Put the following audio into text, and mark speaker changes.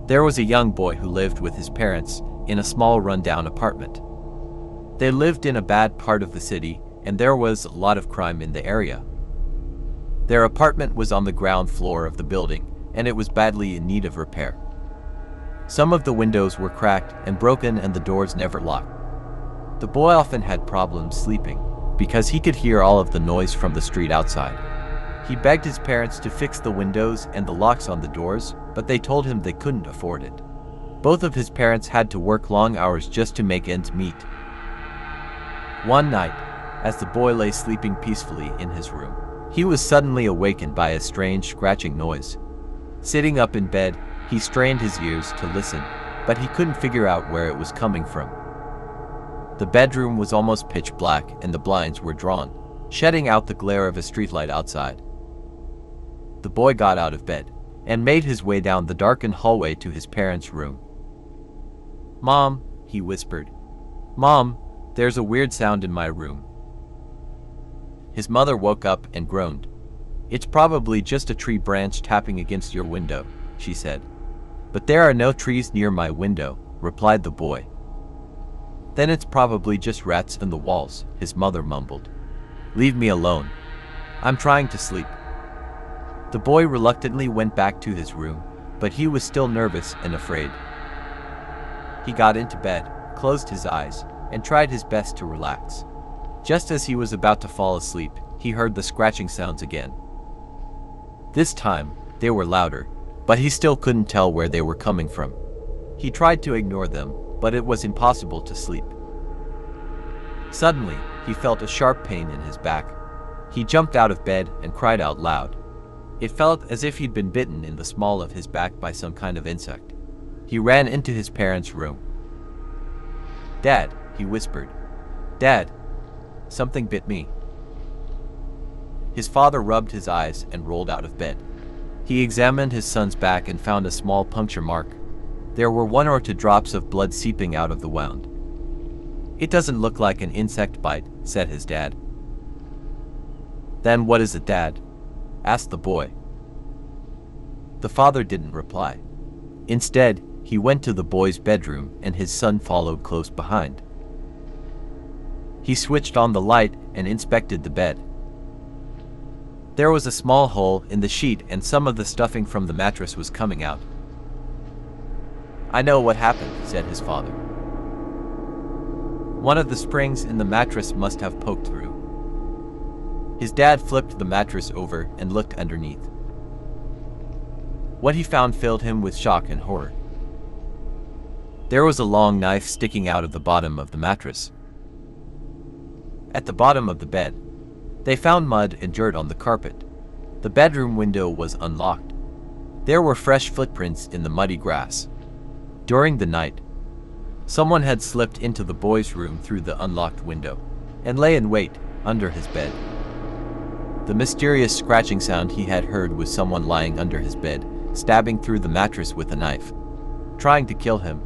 Speaker 1: There was a young boy who lived with his parents in a small rundown apartment. They lived in a bad part of the city, and there was a lot of crime in the area. Their apartment was on the ground floor of the building, and it was badly in need of repair. Some of the windows were cracked and broken, and the doors never locked. The boy often had problems sleeping because he could hear all of the noise from the street outside. He begged his parents to fix the windows and the locks on the doors, but they told him they couldn't afford it. Both of his parents had to work long hours just to make ends meet. One night, as the boy lay sleeping peacefully in his room, he was suddenly awakened by a strange scratching noise. Sitting up in bed, he strained his ears to listen, but he couldn't figure out where it was coming from. The bedroom was almost pitch black and the blinds were drawn, shedding out the glare of a streetlight outside. The boy got out of bed and made his way down the darkened hallway to his parents' room. "Mom," he whispered. "Mom, there's a weird sound in my room." His mother woke up and groaned. "It's probably just a tree branch tapping against your window," she said. "But there are no trees near my window," replied the boy. "Then it's probably just rats in the walls," his mother mumbled. "Leave me alone. I'm trying to sleep." The boy reluctantly went back to his room, but he was still nervous and afraid. He got into bed, closed his eyes, and tried his best to relax. Just as he was about to fall asleep, he heard the scratching sounds again. This time, they were louder, but he still couldn't tell where they were coming from. He tried to ignore them, but it was impossible to sleep. Suddenly, he felt a sharp pain in his back. He jumped out of bed and cried out loud. It felt as if he'd been bitten in the small of his back by some kind of insect. He ran into his parents' room. "Dad," he whispered. "Dad, something bit me." His father rubbed his eyes and rolled out of bed. He examined his son's back and found a small puncture mark. There were 1 or 2 drops of blood seeping out of the wound. "It doesn't look like an insect bite," said his dad. "Then what is it, Dad?" asked the boy. The father didn't reply. Instead, he went to the boy's bedroom and his son followed close behind. He switched on the light and inspected the bed. There was a small hole in the sheet and some of the stuffing from the mattress was coming out. "I know what happened," said his father. "One of the springs in the mattress must have poked through." His dad flipped the mattress over and looked underneath. What he found filled him with shock and horror. There was a long knife sticking out of the bottom of the mattress. At the bottom of the bed, they found mud and dirt on the carpet. The bedroom window was unlocked. There were fresh footprints in the muddy grass. During the night, someone had slipped into the boy's room through the unlocked window and lay in wait under his bed. The mysterious scratching sound he had heard was someone lying under his bed, stabbing through the mattress with a knife, trying to kill him.